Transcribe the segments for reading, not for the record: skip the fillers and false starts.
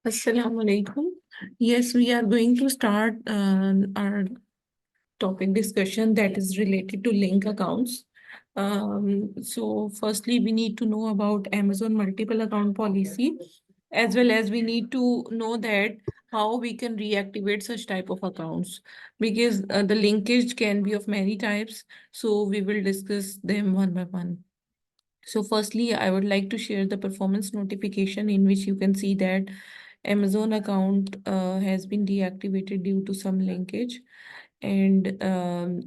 Assalamu alaikum. Yes, we are going to start our topic discussion that is related to link accounts. So firstly, we need to know about Amazon multiple account policy, as well as we need to know that how we can reactivate such type of accounts, because the linkage can be of many types. So we will discuss them one by one. So firstly, I would like to share the performance notification in which you can see that Amazon account has been deactivated due to some linkage. And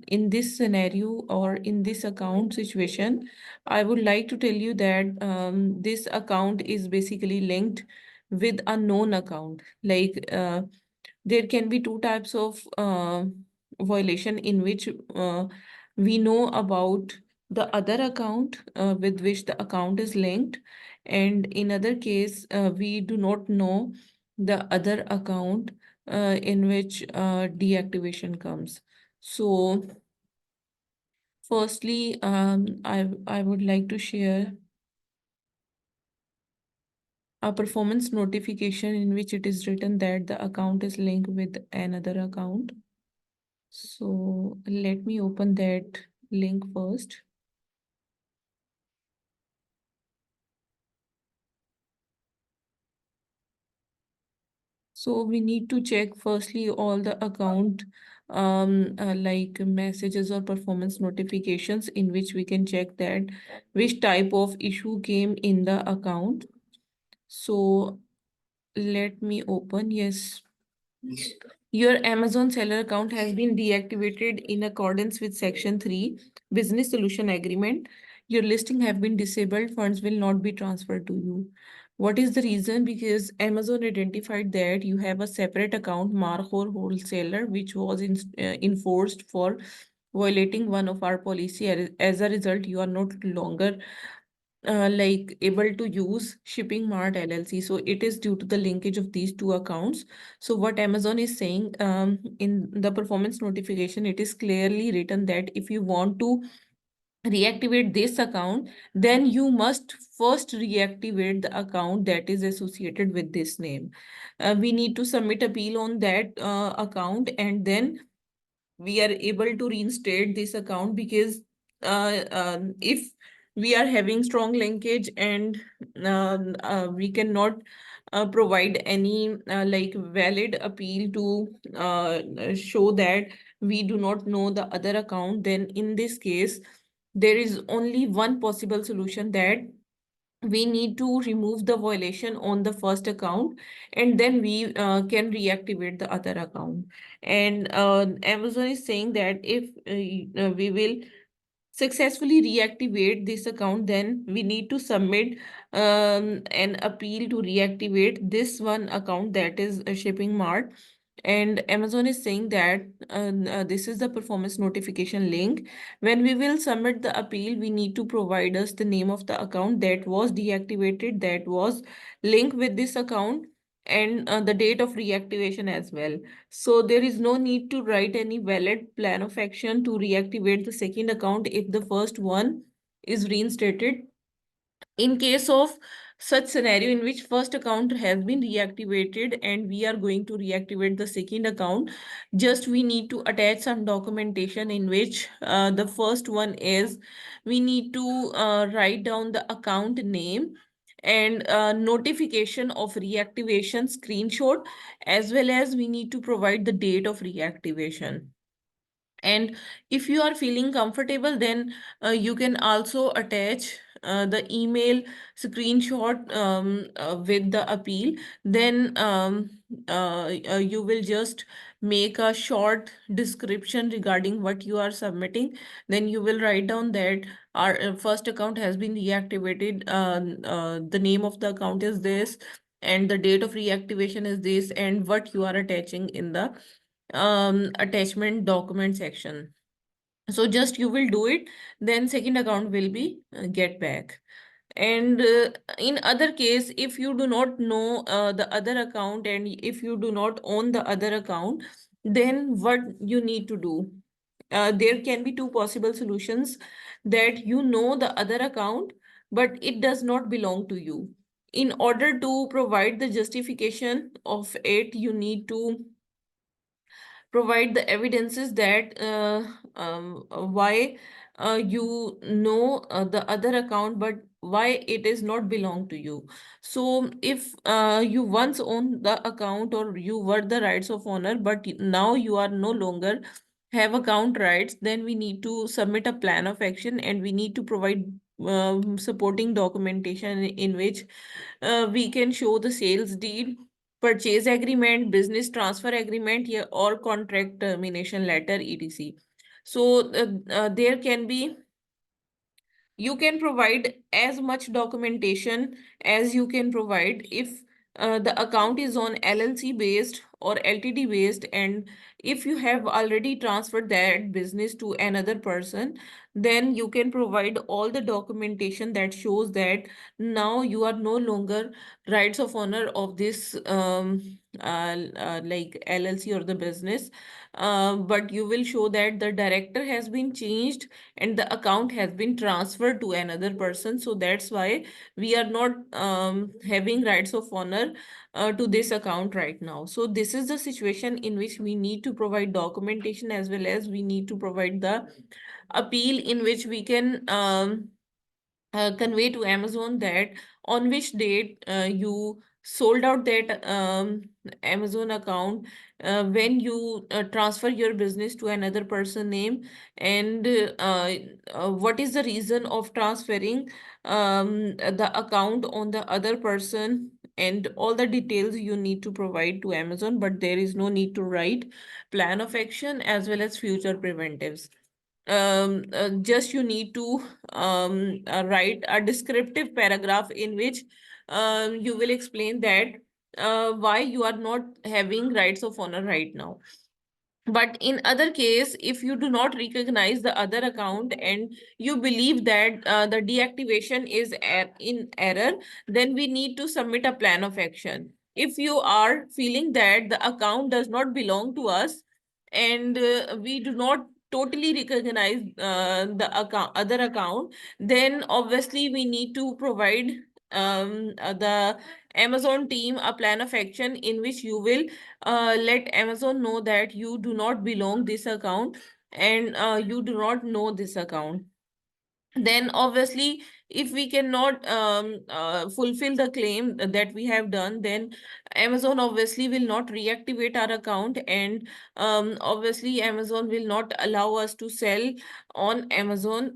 in this scenario or in this account situation, I would like to tell you that this account is basically linked with a known account. There can be two types of violation in which we know about the other account with which the account is linked, and in other case we do not know the other account in which deactivation comes. So firstly, I would like to share a performance notification in which it is written that the account is linked with another account. So let me open that link first. So we need to check firstly all the account like messages or performance notifications in which we can check that which type of issue came in the account. So let me open. Yes. Your Amazon seller account has been deactivated in accordance with Section 3 Business Solution Agreement. Your listing have been disabled. Funds will not be transferred to you. What is the reason? Because Amazon identified that you have a separate account, Markhor Wholesaler, which was enforced for violating one of our policy. As a result, you are not longer like able to use Shipping Mart LLC. So it is due to the linkage of these two accounts. So what Amazon is saying in the performance notification, it is clearly written that if you want to reactivate this account, then you must first reactivate the account that is associated with this name. We need to submit appeal on that account, and then we are able to reinstate this account, because if we are having strong linkage and we cannot provide any like valid appeal to show that we do not know the other account, then in this case there is only one possible solution, that we need to remove the violation on the first account, and then we can reactivate the other account. And Amazon is saying that if we will successfully reactivate this account, then we need to submit an appeal to reactivate this one account, that is a Shipping Mart. And Amazon is saying that this is the performance notification link. When we will submit the appeal, we need to provide us the name of the account that was deactivated, that was linked with this account, and the date of reactivation as well. So there is no need to write any valid plan of action to reactivate the second account if the first one is reinstated. In case of such scenario in which first account has been reactivated and we are going to reactivate the second account, just we need to attach some documentation in which the first one is, we need to write down the account name and notification of reactivation screenshot, as well as we need to provide the date of reactivation. And if you are feeling comfortable, then you can also attach the email screenshot with the appeal. Then you will just make a short description regarding what you are submitting. Then you will write down that our first account has been reactivated. The name of the account is this, and the date of reactivation is this, and what you are attaching in the attachment document section. So just you will do it, then second account will be get back. And in other case, if you do not know the other account, and if you do not own the other account, then what you need to do, there can be two possible solutions, that you know the other account but it does not belong to you. In order to provide the justification of it, you need to provide the evidences that why you know the other account, but why it is not belong to you. So if you once owned the account, or you were the rights of owner, but now you are no longer have account rights, then we need to submit a plan of action, and we need to provide supporting documentation in which we can show the sales deed, purchase agreement, business transfer agreement, yeah, or contract termination letter, etc. So there can be, you can provide as much documentation as you can provide. If the account is on LLC based or LTD based, and if you have already transferred that business to another person, then you can provide all the documentation that shows that now you are no longer rights of owner of this like LLC or the business, but you will show that the director has been changed and the account has been transferred to another person. So that's why we are not having rights of honor to this account right now. So this is the situation in which we need to provide documentation, as well as we need to provide the appeal in which we can convey to Amazon that on which date you sold out that Amazon account, when you transfer your business to another person name, and what is the reason of transferring the account on the other person, and all the details you need to provide to Amazon, but there is no need to write plan of action as well as future preventives. Just you need to write a descriptive paragraph in which you will explain that why you are not having rights of honor right now. But in other case, if you do not recognize the other account and you believe that the deactivation is in error, then we need to submit a plan of action. If you are feeling that the account does not belong to us, and we do not totally recognize the account other account, then obviously we need to provide the Amazon team a plan of action in which you will let Amazon know that you do not belong this account, and you do not know this account. Then obviously, if we cannot fulfill the claim that we have done, then Amazon obviously will not reactivate our account, and obviously Amazon will not allow us to sell on Amazon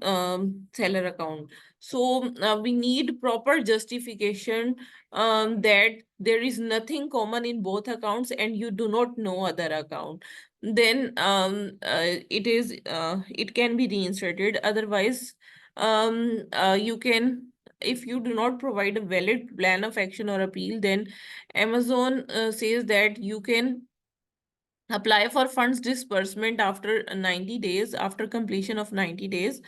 seller account. So we need proper justification that there is nothing common in both accounts and you do not know other account. Then it can be reinserted. Otherwise, you can, if you do not provide a valid plan of action or appeal, then Amazon says that you can apply for funds disbursement after 90 days, after completion of 90 days,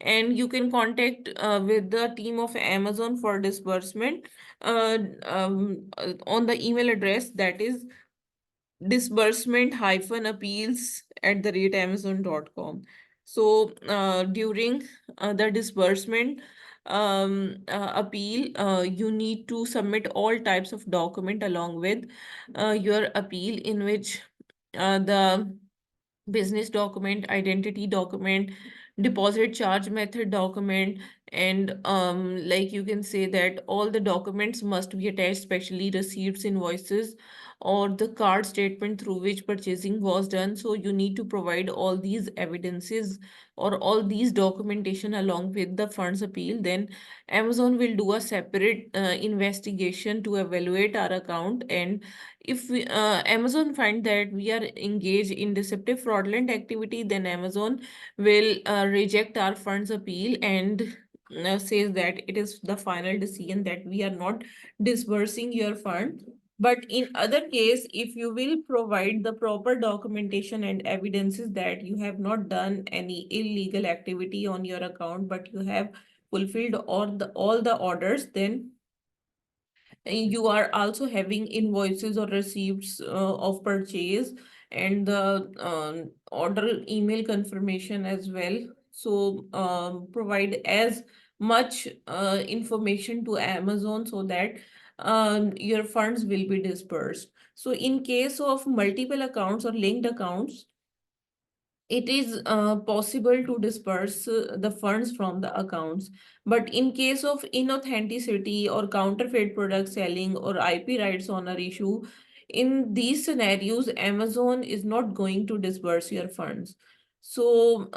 and you can contact with the team of Amazon for disbursement on the email address that is disbursement-appeals@amazon.com. So during the disbursement appeal, you need to submit all types of document along with your appeal, in which the business document, identity document, deposit charge method document, and like you can say that all the documents must be attached, especially receipts, invoices, or the card statement through which purchasing was done. So you need to provide all these evidences or all these documentation along with the funds appeal. Then Amazon will do a separate investigation to evaluate our account, and if Amazon find that we are engaged in deceptive fraudulent activity, then Amazon will reject our funds appeal and says that it is the final decision that we are not disbursing your fund. But in other case, if you will provide the proper documentation and evidences that you have not done any illegal activity on your account, but you have fulfilled all the orders, then you are also having invoices or receipts of purchase, and the order email confirmation as well. So provide as much information to Amazon so that your funds will be dispersed. So in case of multiple accounts or linked accounts, it is possible to disperse the funds from the accounts. But in case of inauthenticity or counterfeit product selling or IP rights owner issue, in these scenarios, Amazon is not going to disperse your funds. So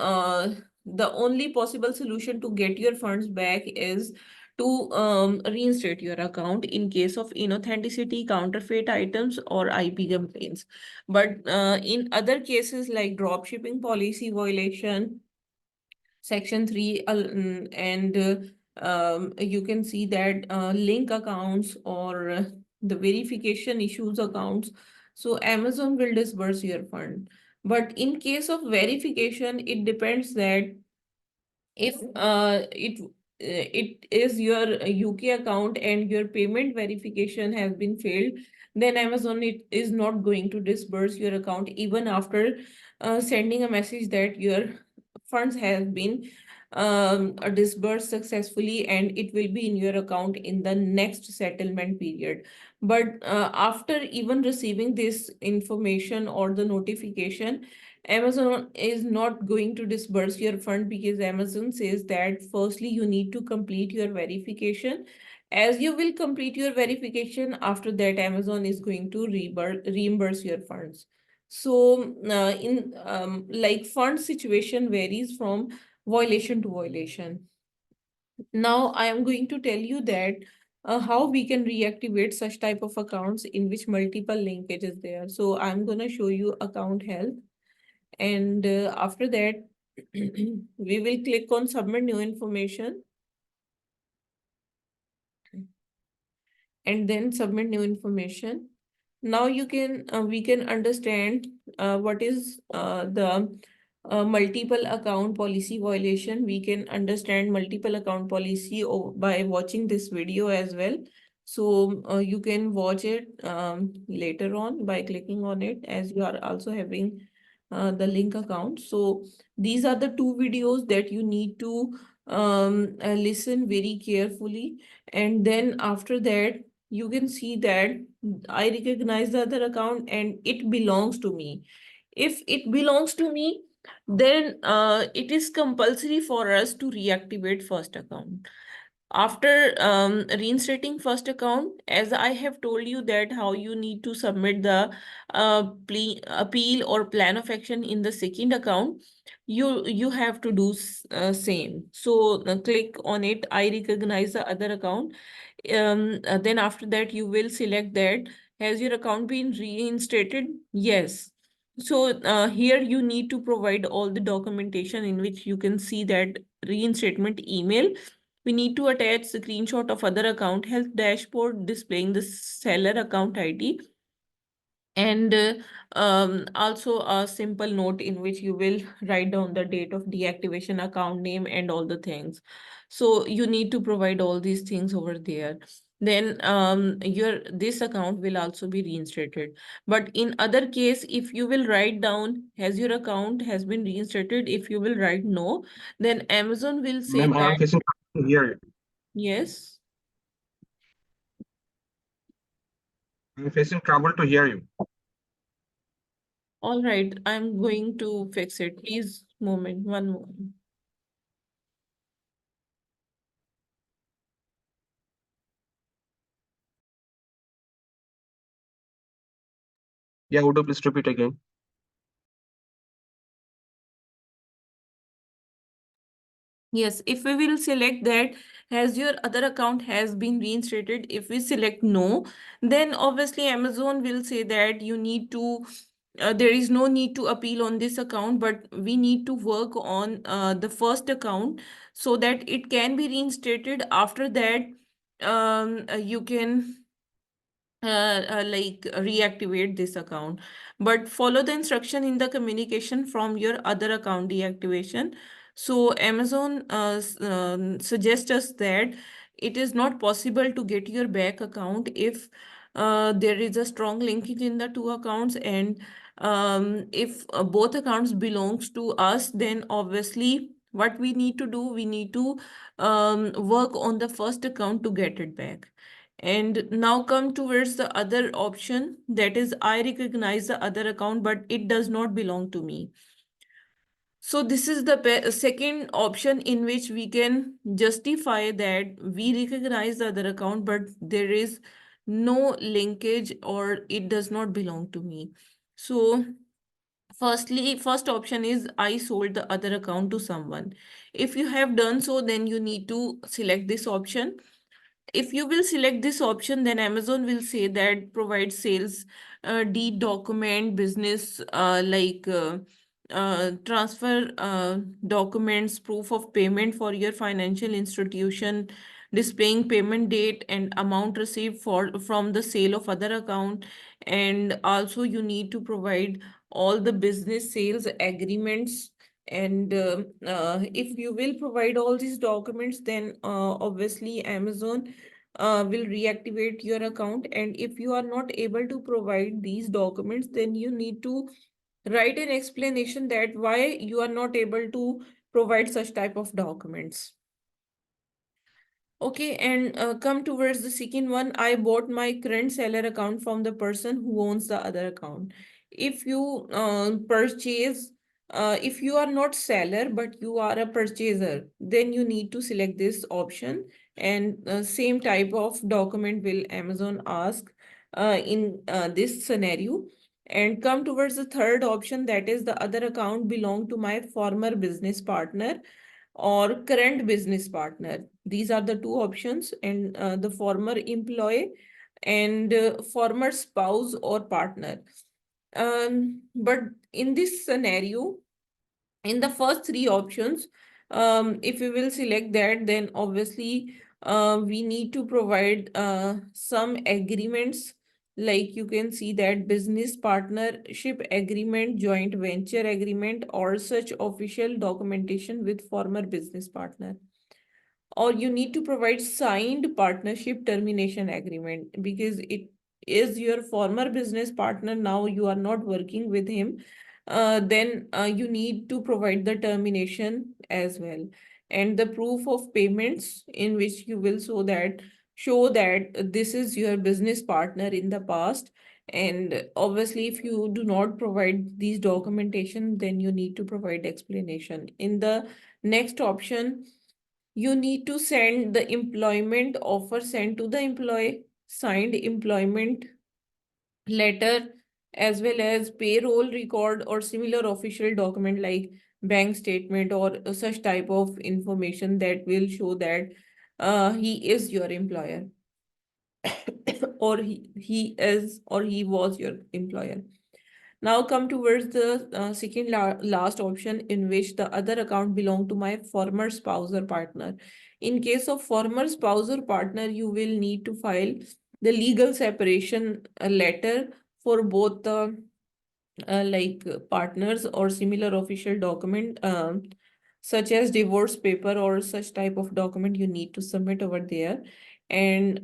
the only possible solution to get your funds back is to reinstate your account in case of inauthenticity, counterfeit items, or IP complaints. But in other cases like dropshipping policy violation, Section 3, and you can see that link accounts or the verification issues accounts, so Amazon will disburse your fund. But in case of verification, it depends that if it is your UK account and your payment verification has been failed, then Amazon it is not going to disburse your account even after sending a message that your funds have been disbursed successfully and it will be in your account in the next settlement period. But after even receiving this information or the notification, Amazon is not going to disburse your fund because Amazon says that firstly you need to complete your verification. As you will complete your verification, after that Amazon is going to reimburse your funds. So in like fund situation varies from violation to violation. Now I am going to tell you that how we can reactivate such type of accounts in which multiple linkage is there. So I'm going to show you account health, and after that we will click on submit new information and then submit new information. Now you can we can understand what is the multiple account policy violation. We can understand multiple account policy by watching this video as well. So you can watch it later on by clicking on it, as you are also having the link account. So these are the two videos that you need to listen very carefully. And then after that, you can see that I recognize the other account and it belongs to me. If it belongs to me, then it is compulsory for us to reactivate first account. After reinstating first account, as I have told you that how you need to submit the appeal or plan of action in the second account, you have to do same. So click on it. I recognize the other account. Then after that, you will select that. Has your account been reinstated? Yes. So here you need to provide all the documentation in which you can see that reinstatement email. We need to attach screenshot of other account health dashboard displaying the seller account ID, and also a simple note in which you will write down the date of deactivation, account name, and all the things. So you need to provide all these things over there. Then your this account will also be reinstated. But in other case, if you will write down has your account has been reinstated, if you will write no, then Amazon will say Ma'am, I am that facing here. yes. I'm facing trouble to hear you. All right, I'm going to fix it. Please, moment, one moment. Yeah, would you please repeat again? Yes, if we will select that has your other account has been reinstated, if we select no, then obviously Amazon will say that you need to, there is no need to appeal on this account, but we need to work on the first account so that it can be reinstated. After that, you can like reactivate this account, but follow the instruction in the communication from your other account deactivation. So Amazon suggests us that it is not possible to get your back account if there is a strong linkage in the two accounts, and if both accounts belongs to us, then obviously What we need to do, we need to work on the first account to get it back. And now come towards the other option, that is I recognize the other account but it does not belong to me. So this is the second option in which we can justify that we recognize the other account, but there is no linkage or it does not belong to me. So first option is I sold the other account to someone. If you have done so, then you need to select this option. If you will select this option, then Amazon will say that provide sales deed document, business transfer documents, proof of payment for your financial institution, displaying payment date and amount received for from the sale of other account. And also you need to provide all the business sales agreements. And if you will provide all these documents, then obviously Amazon will reactivate your account. And if you are not able to provide these documents, then you need to write an explanation that why you are not able to provide such type of documents. Okay, and come towards the second one. I bought my current seller account from the person who owns the other account. If you if you are not seller but you are a purchaser, then you need to select this option. And same type of document will Amazon ask in this scenario. And come towards the third option, that is the other account belong to my former business partner or current business partner. These are the two options, and the former employee and former spouse or partner. But in this scenario, in the first three options, if we will select that, then obviously we need to provide some agreements. Like you can see that business partnership agreement, joint venture agreement, or such official documentation with former business partner. Or you need to provide signed partnership termination agreement, because it is your former business partner, now you are not working with him. Then you need to provide the termination as well. And the proof of payments in which you will show that this is your business partner in the past. And obviously if you do not provide these documentation, then you need to provide explanation. In the next option, you need to send the employment offer sent to the employee, signed employment letter, as well as payroll record or similar official document like bank statement or such type of information that will show that he is your employer or he is or he was your employer. Now come towards the second last option, in which the other account belong to my former spouse or partner. In case of former spouse or partner, you will need to file the legal separation letter for both the partners or similar official document, such as divorce paper or such type of document you need to submit over there. And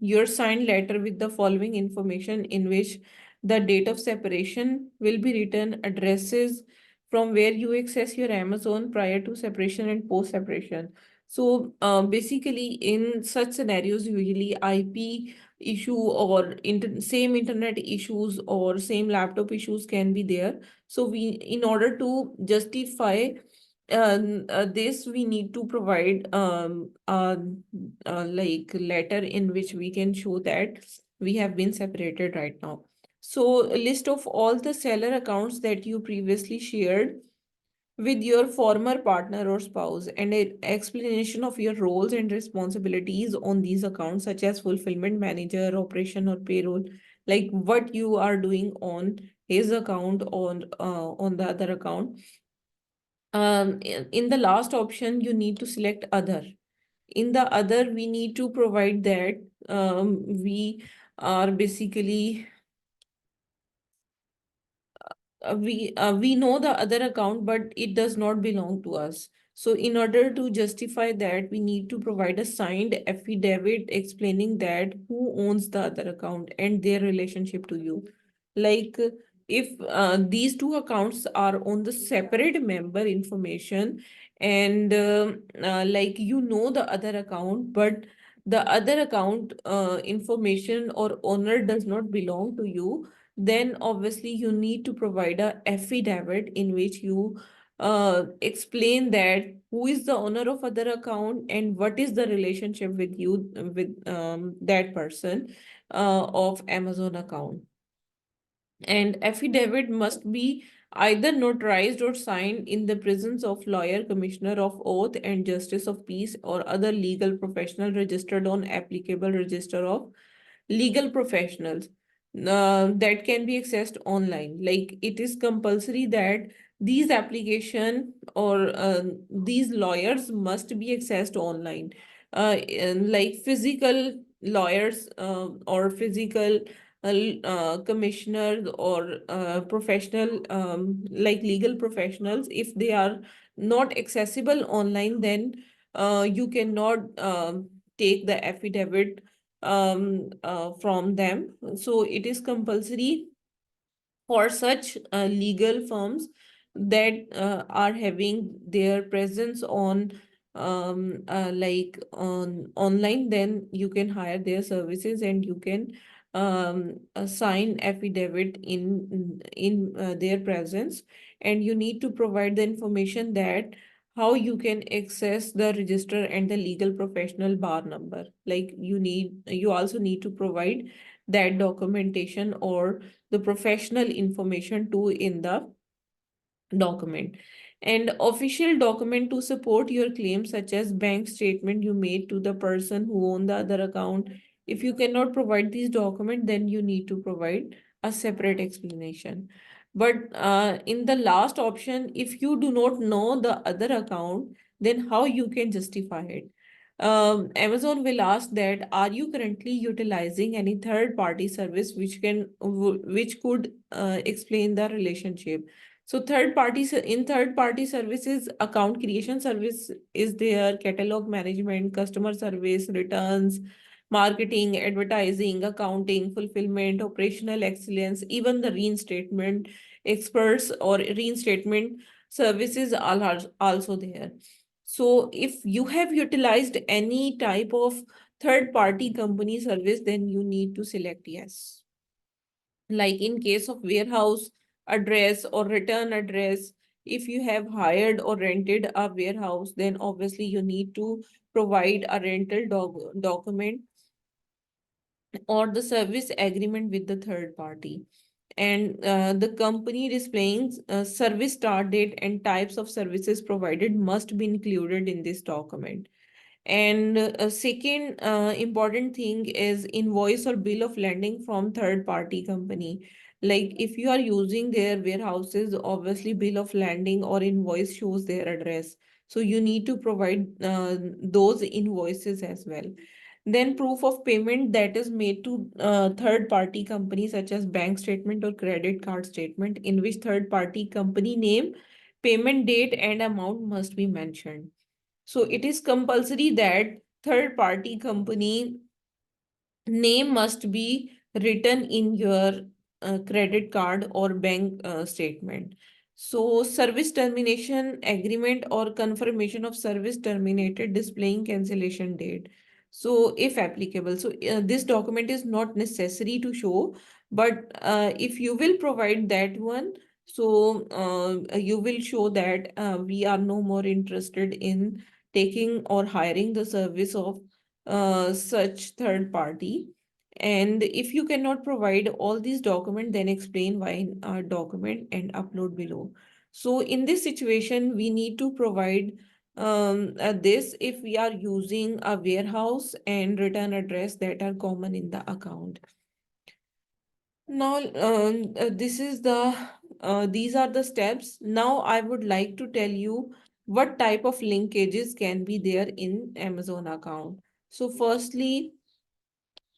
your signed letter with the following information, in which the date of separation will be written, addresses from where you access your Amazon prior to separation and post separation. So basically in such scenarios, usually IP issue or same internet issues or same laptop issues can be there. So we, in order to justify this, we need to provide letter in which we can show that we have been separated right now. So a list of all the seller accounts that you previously shared with your former partner or spouse, and an explanation of your roles and responsibilities on these accounts, such as fulfillment manager, operation or payroll, like what you are doing on his account on the other account. In the last option, you need to select other. In the other, we need to provide that we are basically we know the other account, but it does not belong to us. So in order to justify that, we need to provide a signed affidavit explaining that who owns the other account and their relationship to you. Like if these two accounts are on the separate member information, and like the other account, but the other account information or owner does not belong to you, then obviously you need to provide a affidavit in which you explain that who is the owner of other account and what is the relationship with you with that person of Amazon account. And affidavit must be either notarized or signed in the presence of lawyer, commissioner of oath, and justice of peace, or other legal professional registered on applicable register of legal professionals that can be accessed online. Like it is compulsory that these application or these lawyers must be accessed online. And like physical lawyers or physical commissioners or professional like legal professionals, if they are not accessible online, then you cannot take the affidavit from them. So it is compulsory for such legal firms that are having their presence on like on online, then you can hire their services and you can sign affidavit in their presence. And you need to provide the information that how you can access the register and the legal professional bar number. Like you also need to provide that documentation or the professional information too in the document. And official document to support your claim, such as bank statement you made to the person who owned the other account. If you cannot provide these document, then you need to provide a separate explanation. But in the last option, if you do not know the other account, then how you can justify it? Amazon will ask that, are you currently utilizing any third party service which could explain the relationship? So third party services, account creation service is there, catalog management, customer service, returns, marketing, advertising, accounting, fulfillment, operational excellence, even the reinstatement experts or reinstatement services are also there. So if you have utilized any type of third party company service, then you need to select yes. Like in case of warehouse address or return address, if you have hired or rented a warehouse, then obviously you need to provide a rental document or the service agreement with the third party. And the company displaying service start date and types of services provided must be included in this document. And a second important thing is invoice or bill of lading from third party company. Like if you are using their warehouses, obviously bill of lading or invoice shows their address. So you need to provide those invoices as well. Then proof of payment that is made to third party companies such as bank statement or credit card statement, in which third party company name, payment date and amount must be mentioned. So it is compulsory that third party company name must be written in your credit card or bank statement. So service termination agreement or confirmation of service terminated displaying cancellation date. So if applicable, so this document is not necessary to show, but if you will provide that one, so you will show that we are no more interested in taking or hiring the service of such third party. And if you cannot provide all these documents, then explain why in our document and upload below. So in this situation, we need to provide this if we are using a warehouse and return address that are common in the account. Now, this is these are the steps. Now, I would like to tell you what type of linkages can be there in Amazon account. So firstly,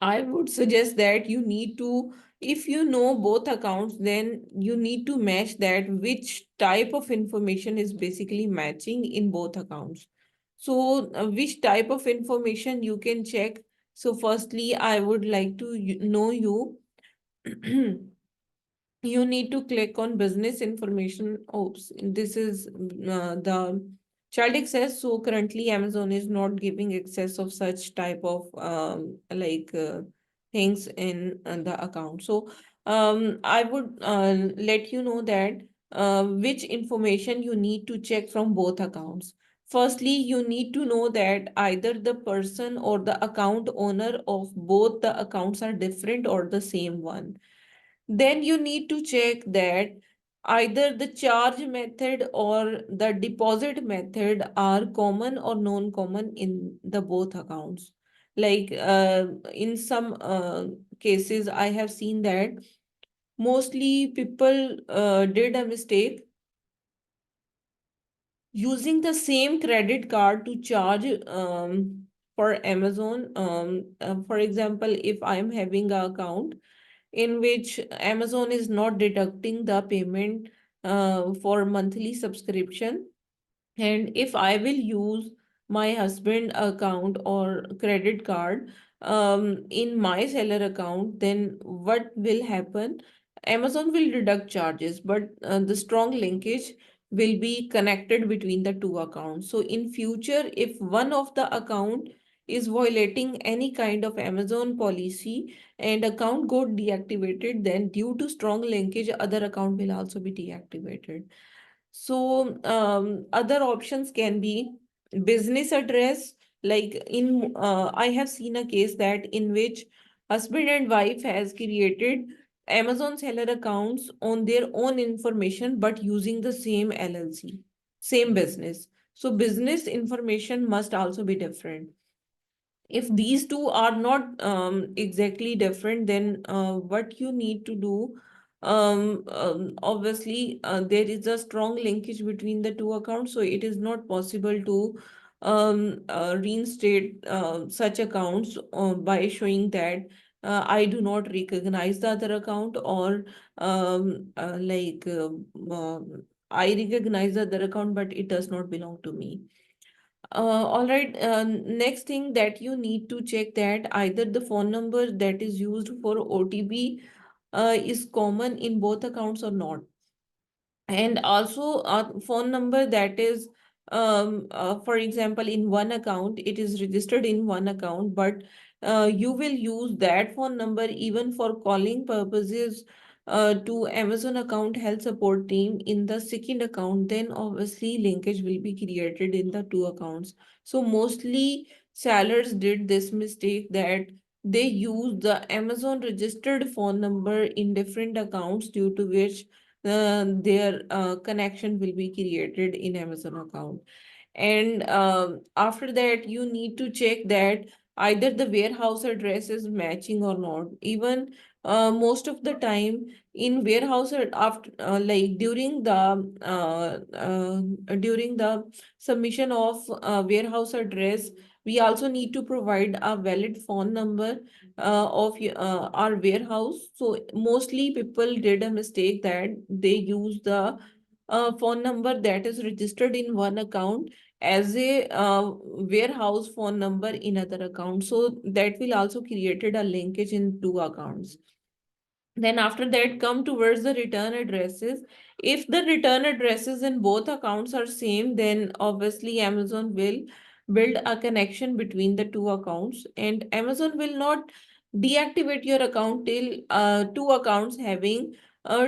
I would suggest that you need to, if you know both accounts, then you need to match that which type of information is basically matching in both accounts. So, which type of information you can check. So, firstly, I would like to know you. You need to click on business information. Oops, this is the child access. So currently Amazon is not giving access of such type of things in the account. So I would let you know that which information you need to check from both accounts. Firstly, you need to know that either the person or the account owner of both the accounts are different or the same one. Then you need to check that either the charge method or the deposit method are common or non-common in the both accounts. Like in some cases, I have seen that mostly people did a mistake using the same credit card to charge for Amazon. For example, if I am having an account in which Amazon is not deducting the payment for monthly subscription, and if I will use my husband account or credit card in my seller account, then what will happen? Amazon will deduct charges, but the strong linkage will be connected between the two accounts. So in future, if one of the account is violating any kind of Amazon policy and account got deactivated, then due to strong linkage, other account will also be deactivated. So other options can be business address. Like I have seen a case that in which husband and wife has created Amazon seller accounts on their own information, but using the same LLC, same business. So business information must also be different. If these two are not exactly different, then what you need to do, obviously there is a strong linkage between the two accounts, so it is not possible to reinstate such accounts by showing that I do not recognize the other account, or I recognize the other account, but it does not belong to me. All right. Next thing that you need to check that either the phone number that is used for OTP is common in both accounts or not. And also a phone number that is, for example, in one account, it is registered in one account, but you will use that phone number even for calling purposes to Amazon account health support team in the second account, then obviously linkage will be created in the two accounts. So mostly sellers did this mistake that they use the Amazon registered phone number in different accounts, due to which their connection will be created in Amazon account. And after that, you need to check that either the warehouse address is matching or not. Even most of the time in warehouse after during the submission of warehouse address, we also need to provide a valid phone number of our warehouse. So mostly people did a mistake that they use the phone number that is registered in one account as a warehouse phone number in other account. So that will also created a linkage in two accounts. Then after that, come towards the return addresses. If the return addresses in both accounts are same, then obviously Amazon will build a connection between the two accounts, and Amazon will not deactivate your account till two accounts having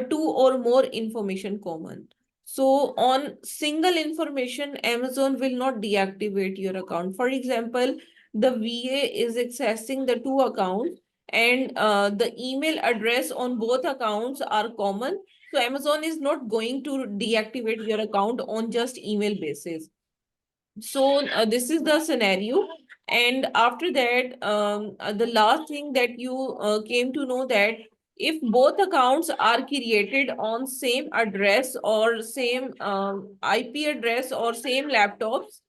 two or more information common. So on single information, Amazon will not deactivate your account. For example, the VA is accessing the two accounts, and the email address on both accounts are common. So Amazon is not going to deactivate your account on just email basis. So this is the scenario. And after that, the last thing that you came to know that if both accounts are created on same address or same IP address or same laptops.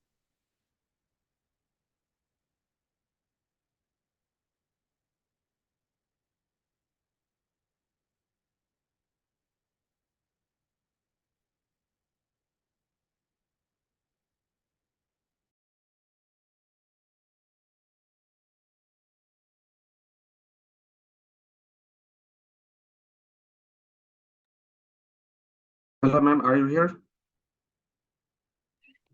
Hello, ma'am. Are you here?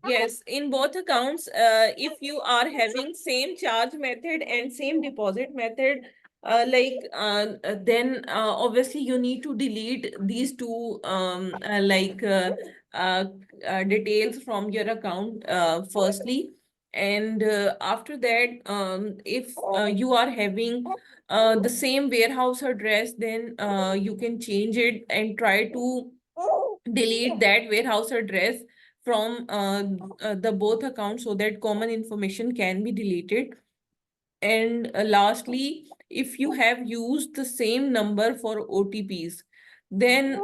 Yes, in both accounts, if you are having same charge method and same deposit method, then obviously you need to delete these two uh, details from your account firstly. And after that, if you are having the same warehouse address, then you can change it and try to delete that warehouse address from the both accounts so that common information can be deleted. And lastly, if you have used the same number for OTPs, then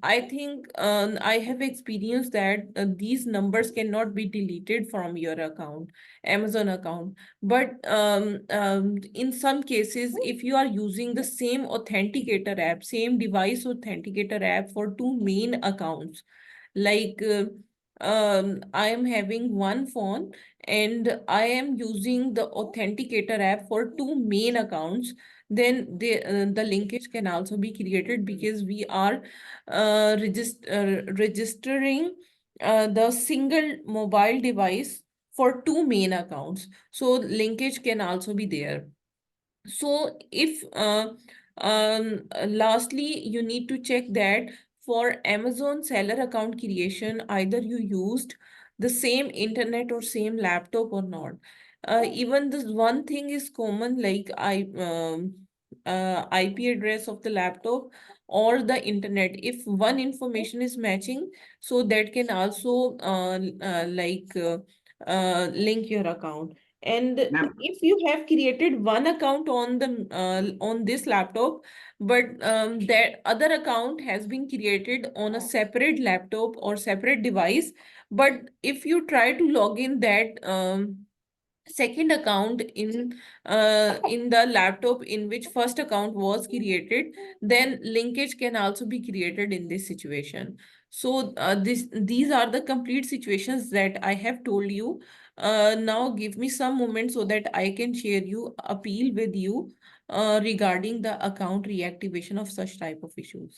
I think I have experienced that these numbers cannot be deleted from your account, Amazon account. But in some cases, if you are using the same authenticator app, same device authenticator app for two main accounts, like I am having one phone and I am using the authenticator app for two main accounts, then the linkage can also be created because we are registering the single mobile device for two main accounts. So linkage can also be there. So if lastly, you need to check that for Amazon seller account creation, either you used the same internet or same laptop or not. Even this one thing is common, like IP address of the laptop or the internet. If one information is matching, so that can also link your account. And Ma'am, if you have created one account on the on this laptop, but that other account has been created on a separate laptop or separate device, but if you try to log in that second account in the laptop in which first account was created, then linkage can also be created in this situation. So these are the complete situations that I have told you. Now give me some moment so that I can share you appeal with you regarding the account reactivation of such type of issues.